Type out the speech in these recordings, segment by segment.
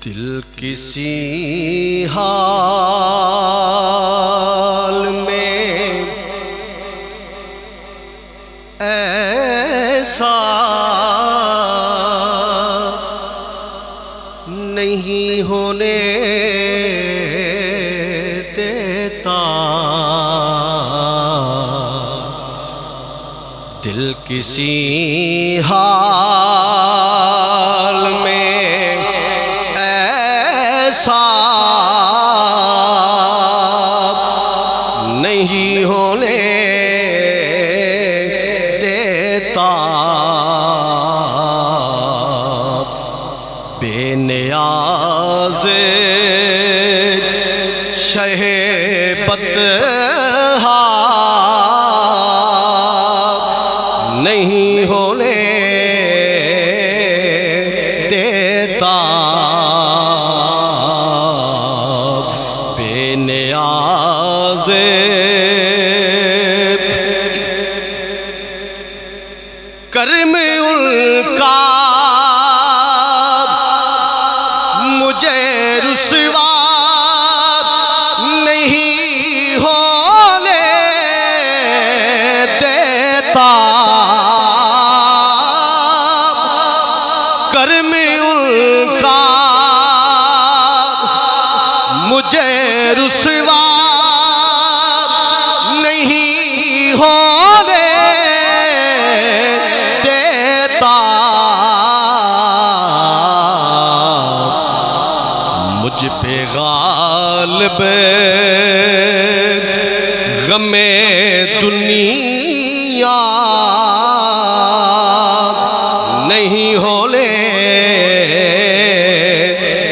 دل کسی حال میں ایسا نہیں ہونے دیتا، دل کسی حال میں ایسا نہیں ہونے دیتا، بے نیاز شہ بطحا نہیں ہونے دیتا، بے نیاز کرم ان کا مجھے رسوا نہیں ہونے دیتا، کرم ان کا مجھے رسوا نہیں ہونے دیتا، مجھ پہ غالب غم دنیا نہیں ہونے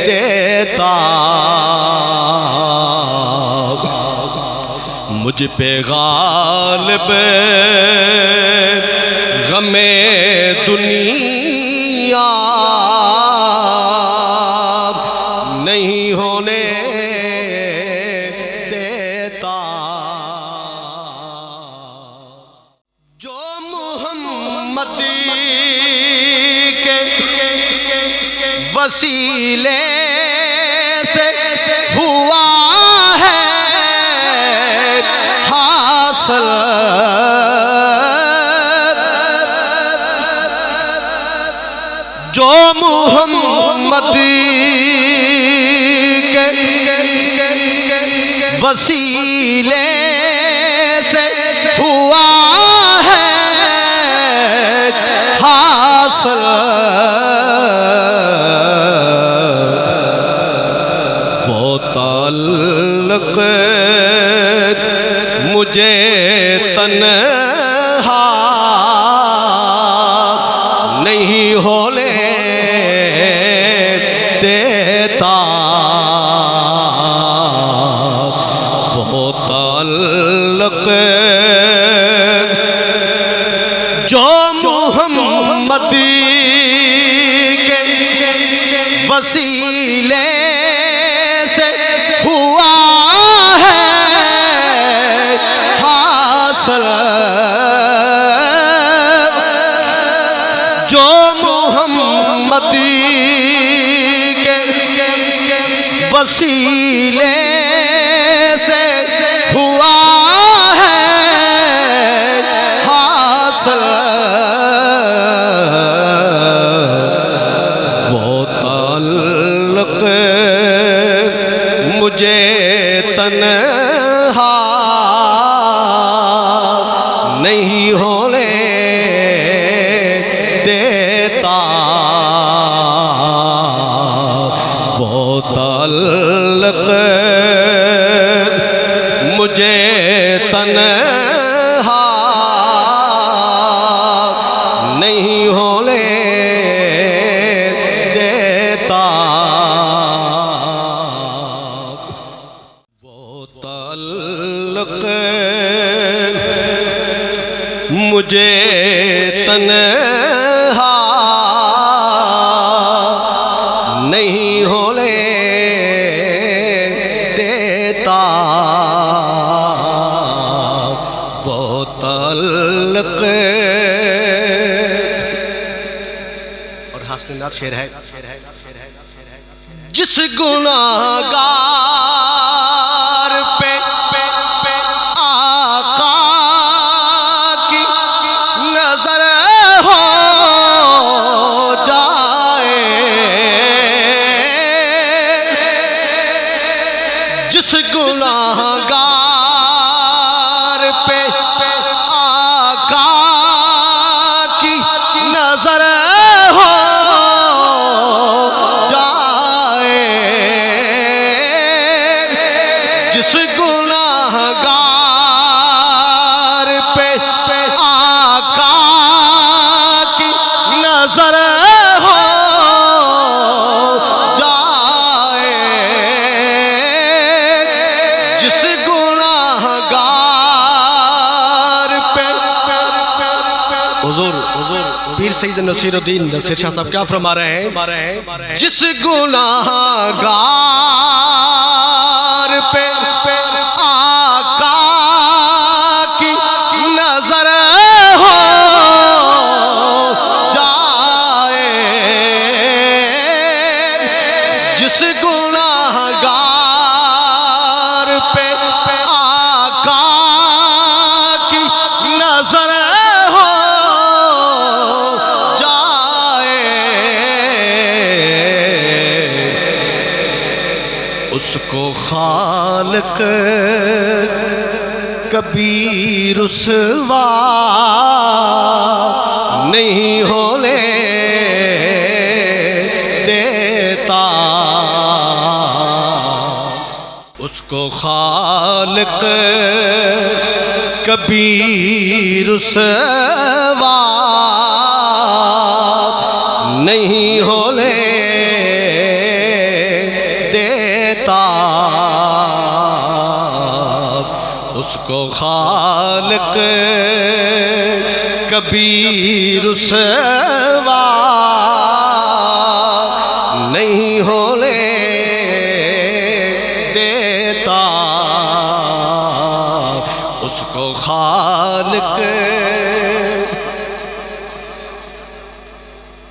دیتا، مجھ پہ غالب غم دنیا نہیں ہونے دیتا، جو محمد کے وسیلے سے ہوا ہے حاصل، جو محمد کے وسیلے سے ہوا ہے حاصل، وہ تعلق مجھے تنہا نہیں ہونے دیتا، وہ تعلق جو محمد کے وسیلے سے ہوا ہے حاصل، جو محمد کے وسیلے سے ہوا ہے حاصل، وہ تعلق مجھے تنہا نہیں ہونے دیتا، وہ تعلق مجھے تنہا نہیں ہونے دیتا، وہ تعلق مجھے تنہا نہیں ہونے دیتا، وہ تعلق اور حسن نات شعر ہے، جس گناہگار پہ آقا کی نظر ہو جائے، جس گناہگار پہ آقا کی نظر ہو جائے، جس گناہگار پہ آقا کی نظر ہو جائے، جس گناہگار پہ حضور پیر سید نصیر الدین نصیر شاہ صاحب کیا فرما رہے ہیں؟ جس گناہگار پہ آقا کی نظر ہو جائے، جس گناہگار پہ آقا کی نظر ہو جائے، اس کو خالق کبھی رسوا نہیں ہونے دیتا، اس کو خالق کبھی رسوا نہیں ہونے دیتا، اس کو خالق کبھی رسوا نہیں ہونے دیتا، اس کو خالق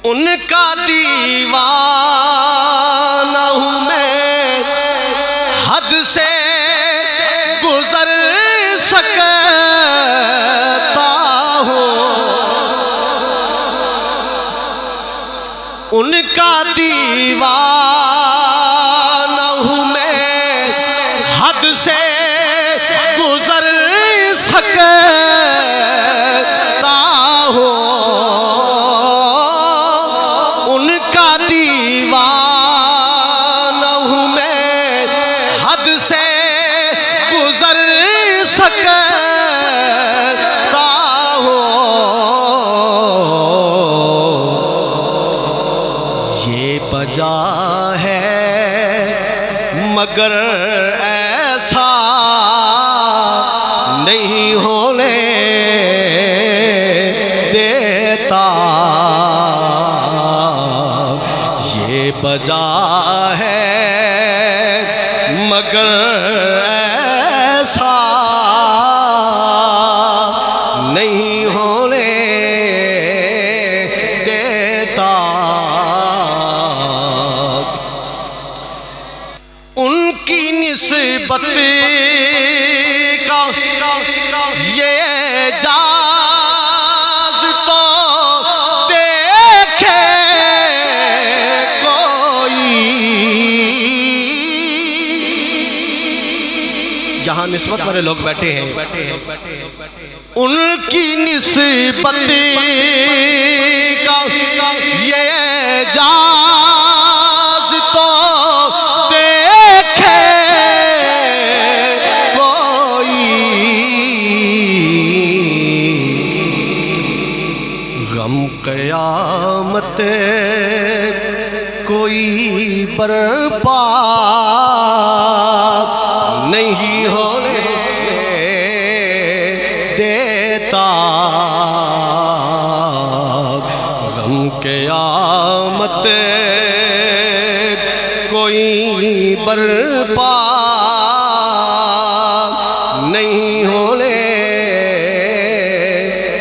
ان کا دیوانہ ہوں میں، حد سے گزر سکتا ہوں، ان کا دیوانہ ہوں میں، حد سے گزر سکتا ہوں، ان کا دیوانہ ہوں میں، حد سے گزر سکتا ہوں، یہ بجا ہے مگر ایسا نہیں ہونے دیتا، یہ بجا ہے مگر ایسا نہیں ہونے دیتا، ان کی نسبت کا یہ اعجاز تو دیکھے کوئی، جہاں نسبت والے لوگ بیٹھے ہیں، ان کی نسبت کا یہ اعجاز تو دیکھے کوئی، غم قیامت کوئی برپا نہیں ہونے دیتا، غم قیامت کوئی برپا نہیں ہونے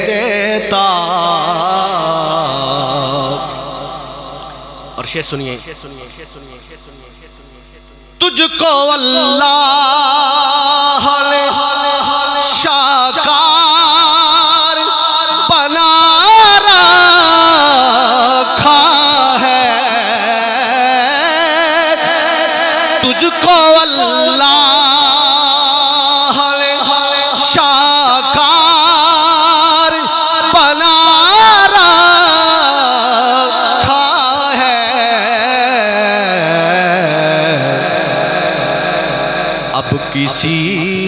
دیتا، اور شعر سنیے، تجھ کو اللہ نے شاکار بنا رکھا ہے، تجھ کو اللہ نے شاکار بنا رکھا ہے۔ اب کسی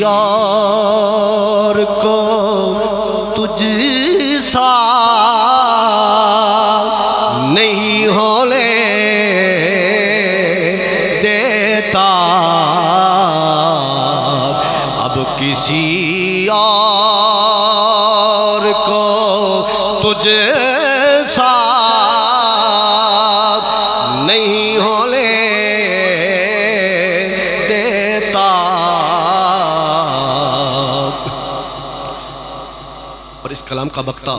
اور کو تجھ سا نہیں ہونے دیتا، اب کسی اور کو تجھ سا نہیں ہونے دیتا۔ اور اس کلام کا بکتا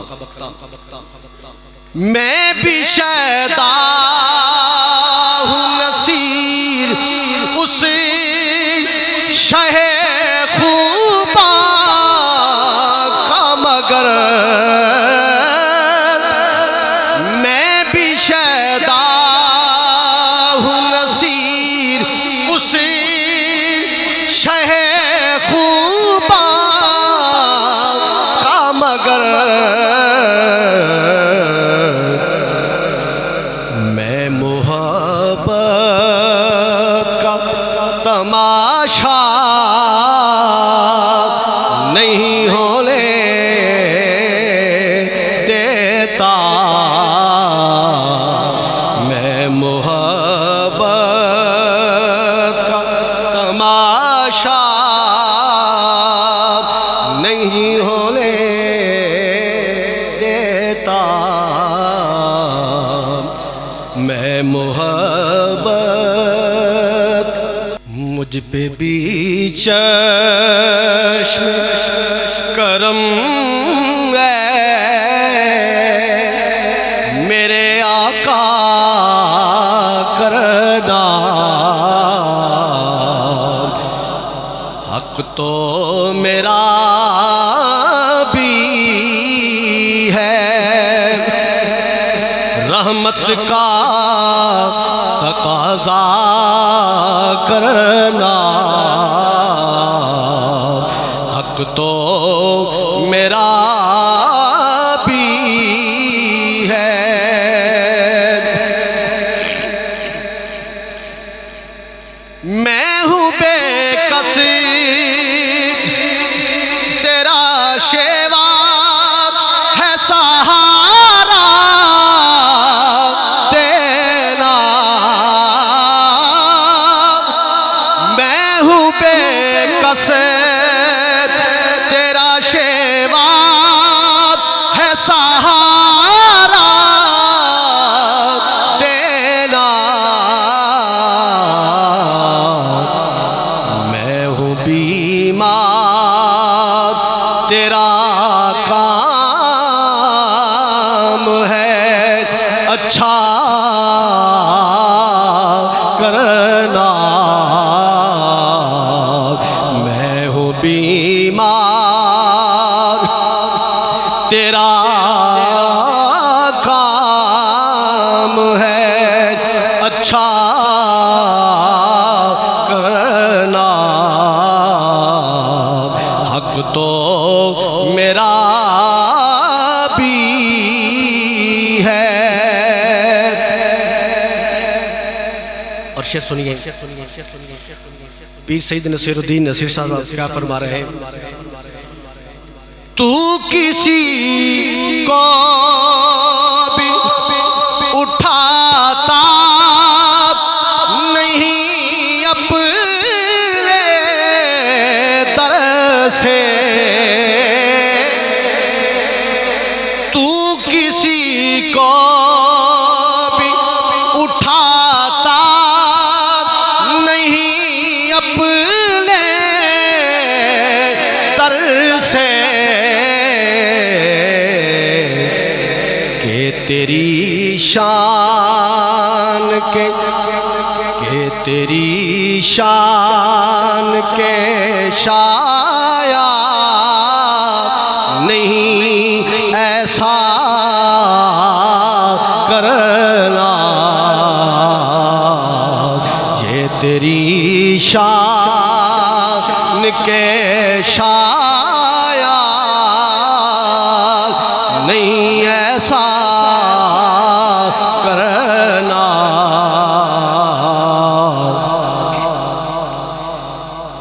میں بھی شیدا ہوں نصیر اس شہ خوبا کا، مگر میں بھی شیدا ہوں نصیر اس شہ خوبا کا، مگر میں محبت کا تماشا نہیں ہونے دیتا، میں محبت کا تماشا نہیں ہونے دیتا، میں محبت مجھ پہ بھی چشم کرم ہے میرے آقا کرنا، حق تو میرا بھی ہے، رحمت کا تقاضا کرنا، حق تو میرا بھی ہے۔ میں ہوں بے کس تیرا شیوا ہے سہارا دینا، میں ہوں بے کس تیرا شیوا ہے سہارا دینا، میں ہوں بیمار تیرا کام ہے اچھا کرنا، میں ہوں بیمار تیرا کام ہے اچھا کرنا، حق تو میرا بھی ہے۔ اور شعر سنیے، پیر سید نصیر الدین نصیر صاحب کیا فرما رہے ہیں؟ تو کسی کو بھی اٹھاتا نہیں اپنے در سے، تو کسی کو بھی اٹھاتا نہیں اپنے در سے، کہ تیری شان کے شایا نہیں ایسا کرنا، یہ تیری شان کے شایا نہیں ایسا کرنا،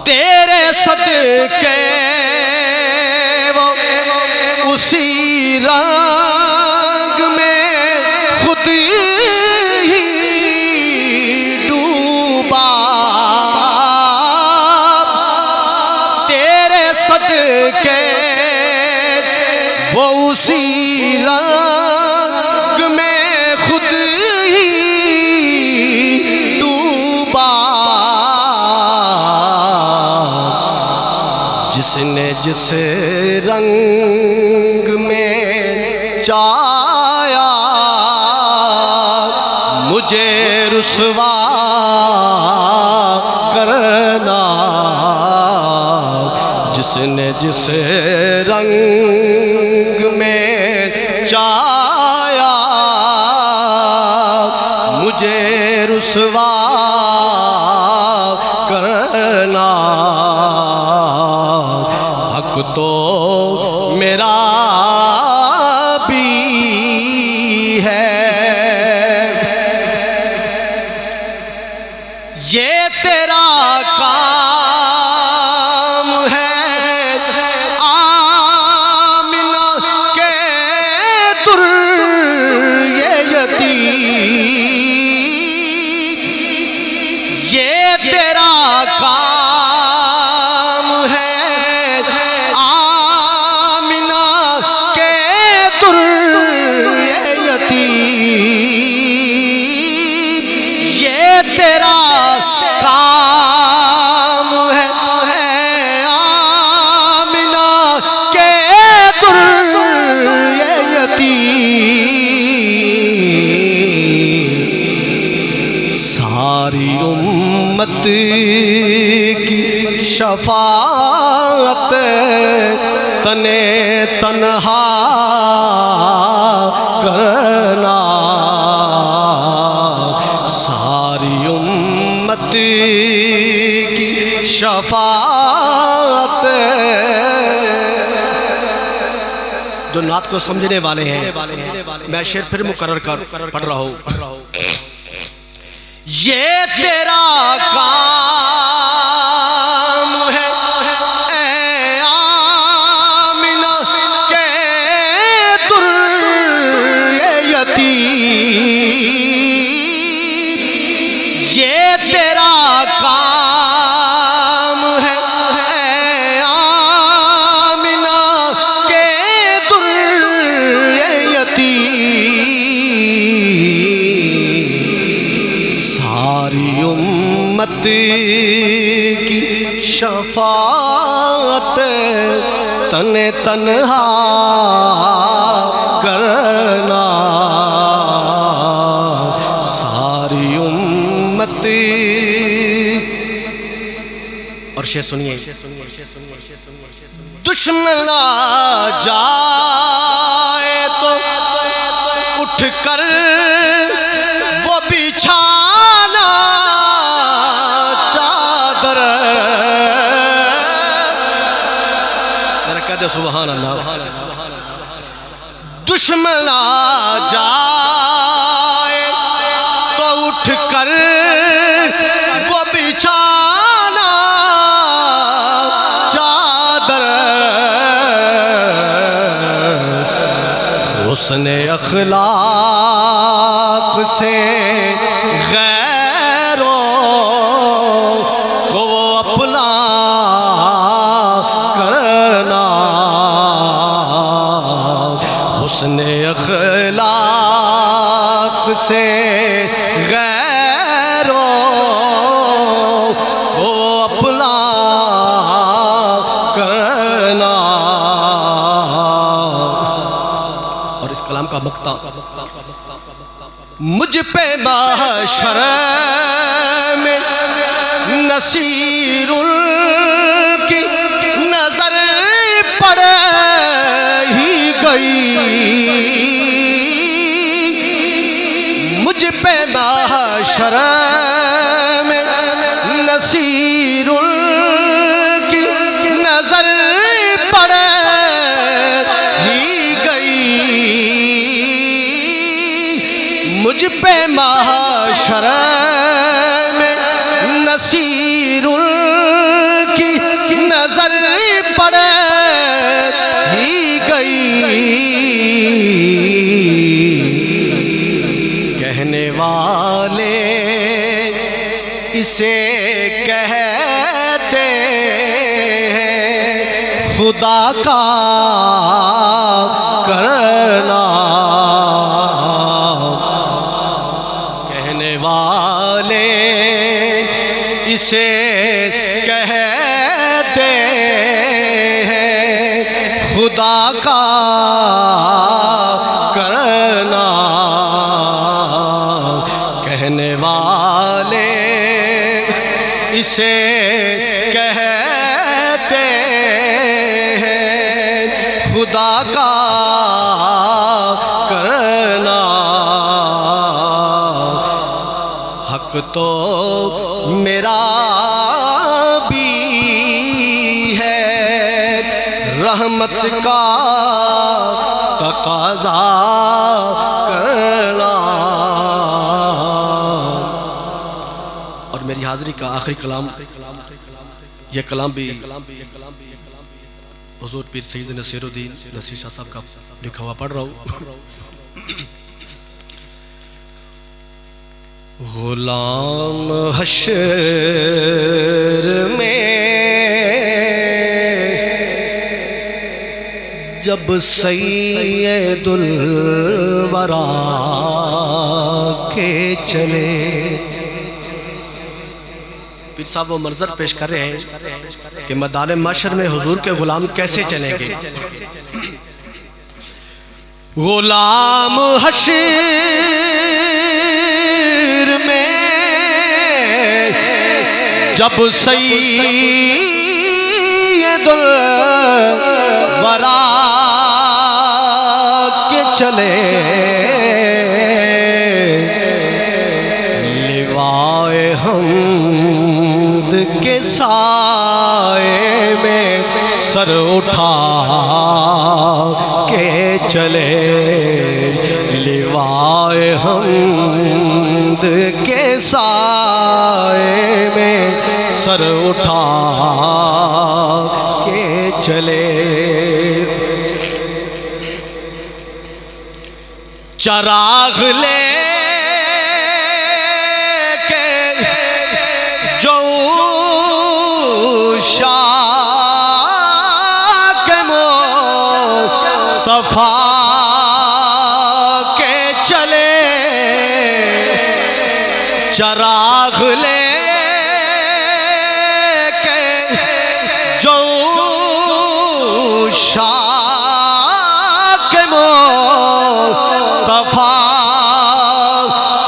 تیرے صدقے وہ اسی رنگ میں خود ہی ڈوبا، تیرے صدقے وہ اسی رنگ میں خود ہی ڈوبا، جس نے جس رنگ میں چاہیا مجھے رسوا کرنا، جس نے جس رنگ میں چاہیا مجھے رسوا کرنا، حق تو میرا بھی ہے، یہ تیرا کام ہے آمنہ کے در یہ یتیم، یہ تیرا کام ہے آمنہ کے در یہ یتیم، یہ تیرا کام ہے آمنہ کے در یہ یتیم، ساری امت کی شفاعت تنے تنہا کرنا، ساری امت کی شفاعت، جو نعت کو سمجھنے والے ہیں میں شعر پھر مقرر کر پڑھ رہا ہوں، یہ تیرا کام ہے اے آمنہ کے در یہ یتیم، یہ تیرا کام ہے اے آمنہ کے در یہ یتیم، ساری امت کی شفاعت تنے تنہا کرنا، ساری امت، اور شعر سنیے، دشمن آ جائے تو اٹھ کر وہ بچھانا چادر، ذرا کہہ دے سبحان اللہ، دشمن آ جائے تو اٹھ کر وہ بچھانا چادر، حسن اخلاق سے غیروں کو وہ اپنا کرنا، حسن اخلاق سے غیروں کو اپنا کرنا، اور اس کلام کا مقطع مجھ پہ محشر میں نصیر کی نظر پڑ ہی گئی مجھ پہ محشر میں نصیر کی نظر پڑ ہی گئی مجھ پہ محشر میں نصیر کی نظر پڑ ہی گئی کہنے والے اسے کہتے ہیں خدا کا کرنا کہنے والے اسے کہتے ہیں خدا کا کرنا کہنے والے اسے کہتے ہیں خدا کا کرنا حق تو میرا بھی ہے رحمت کا تقاضا کرنا اور میری حاضری کا آخری کلام یہ کلام بھی حضور پیر سید نصیر الدین نصیر شاہ صاحب کا لکھا ہوا پڑھ رہا ہوں غلام حشر میں جب سید الورا کے چلے پیر صاحب وہ منظر پیش کر رہے ہیں کہ میدان محشر میں حضور کے غلام کیسے چلیں گے غلام حشر میں جب سید الورا کے چلے لوائے حمد کے سائے میں سر اٹھا کے چلے لوائے حمد کے سائے میں سر اٹھا کے چلے چراغ لے کے جو شاک مصطفیٰ کے چلے چراغ لے کے جو شاک مصطفیٰ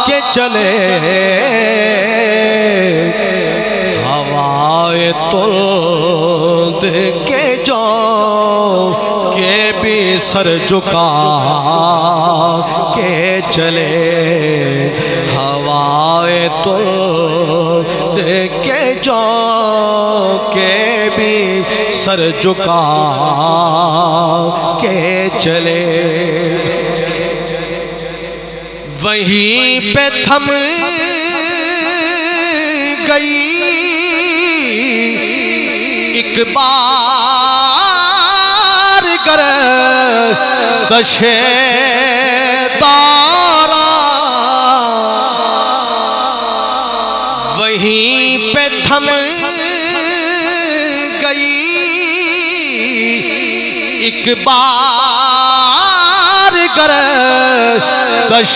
کے چلے ہوائے تند کے جو کے بھی سر جھکا کے چلے ہوائے تند کے جو کے بھی سر جھکا کے چلے وہیں پہ تھم گئی ایک بار گردش دارا وہیں پہ تھم گئی ایک بار گردش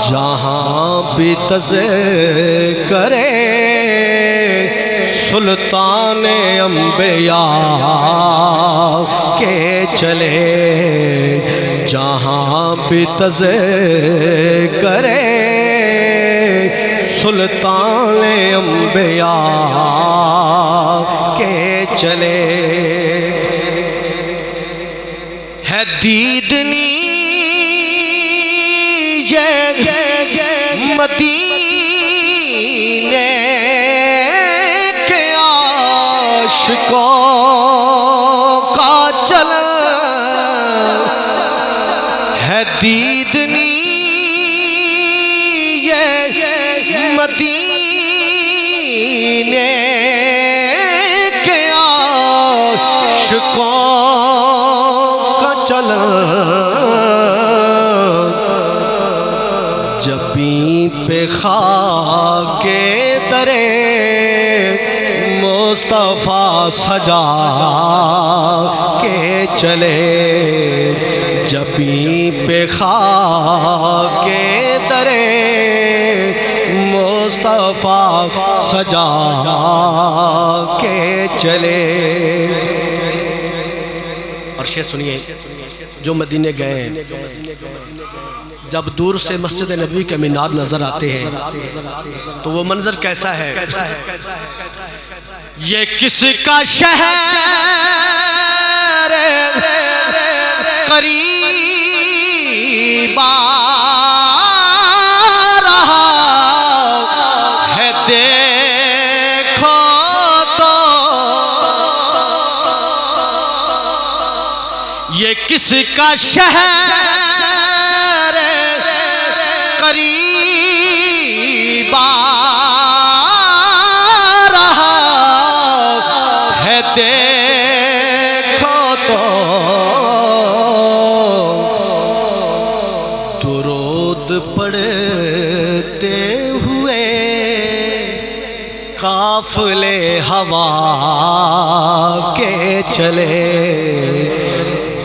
جہاں بھی تذکرے سلطان انبیاء کے چلے جہاں بھی تزے کرے سلطان انبیاء کے چلے ہے دیدنی مدینے کے عاشقوں کا چلن ہے دیدنی مدینے کے عاشقوں کا چلن جبیں پہ خاک درے مصطفیٰ سجا کے چلے جبیں پہ خاک درے مصطفیٰ سجا کے چلے اور شعر سنیے جو مدینے گئے ہیں جب دور سے مسجد نبوی کے مینار نظر آتے ہیں تو وہ منظر کیسا ہے یہ کس کا شہر قریب آ رہا ہے دیکھو تو یہ کس کا شہر قریب آ رہا ہے دیکھو تو درود پڑھتے ہوئے قافلے ہوا کے چلے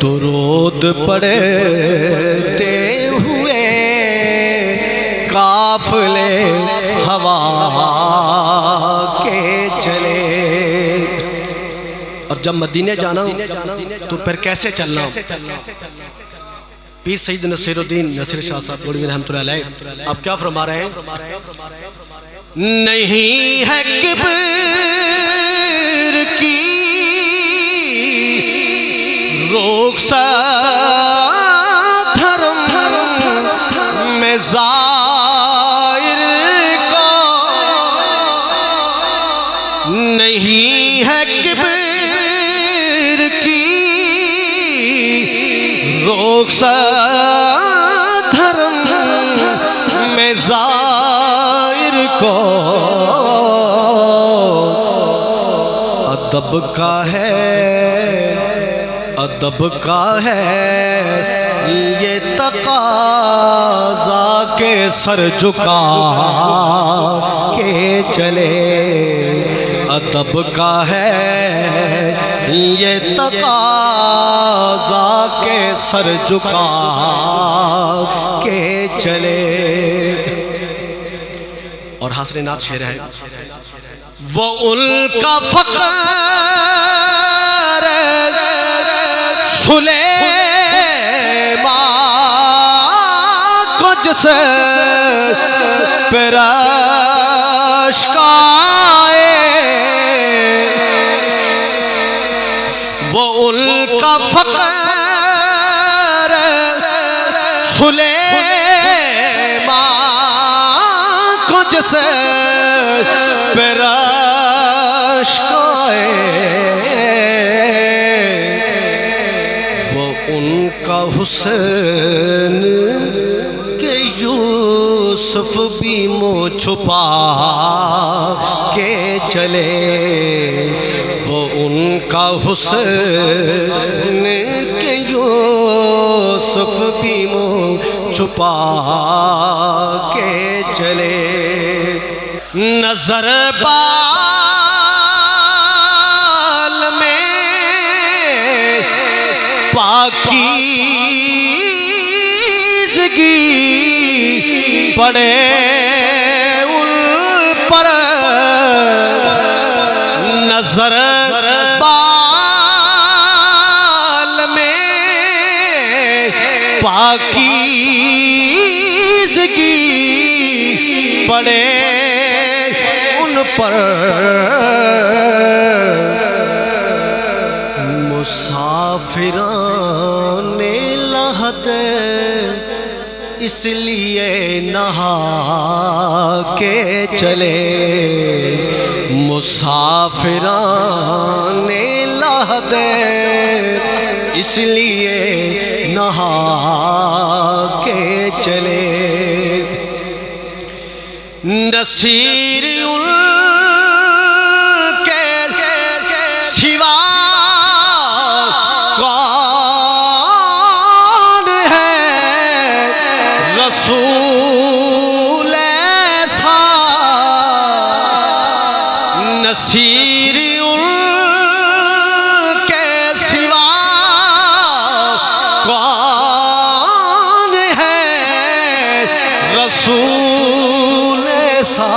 درود پڑھتے ہوئے قافلے ہوا کے چلے اور جب مدینے جانا تو پھر کیسے چلنا پیر سید نصیر الدین نصیر شاہ صاحب گوڑی رحمۃ اللہ علیہ آپ کیا فرما رہے ہیں نہیں ہے کبر کی رخصت دھرم میں زائر کو نہیں ہے کبر کی رخصت دھرم میں زائر کو ادب کا ہے یہ تقاضا کے سر جھکا کے چلے ادب کا ہے یہ تقاضا کے سر جھکا کے چلے اور حسن نعت شعر ہے وہ ان کا فقر سلیمان کو جسے پراشکائے وہ ان کا فقر سلیمان کو جسے پراشکائے ان کا حسن کہ یوسف بھی منہ چھپا کے چلے وہ ان کا حسن کہ یوسف بھی منہ چھپا کے چلے نظر بال میں پاکیزگی پڑے ان پر پڑے ان پر مسافران لحد اس لیے نہا کے چلے مسافران لحد اس لیے نہا کے چلے نصیر ان کے سوا کون ہے رسول ایسا نصیر ان کے سوا کون ہے رسول ایسا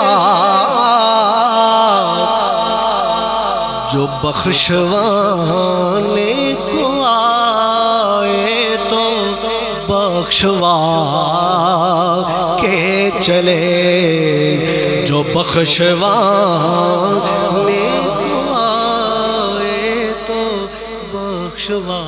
جو بخشوانے کو آئے تو بخشوا کے چلے جو بخشوانے کو آئے تو بخشوا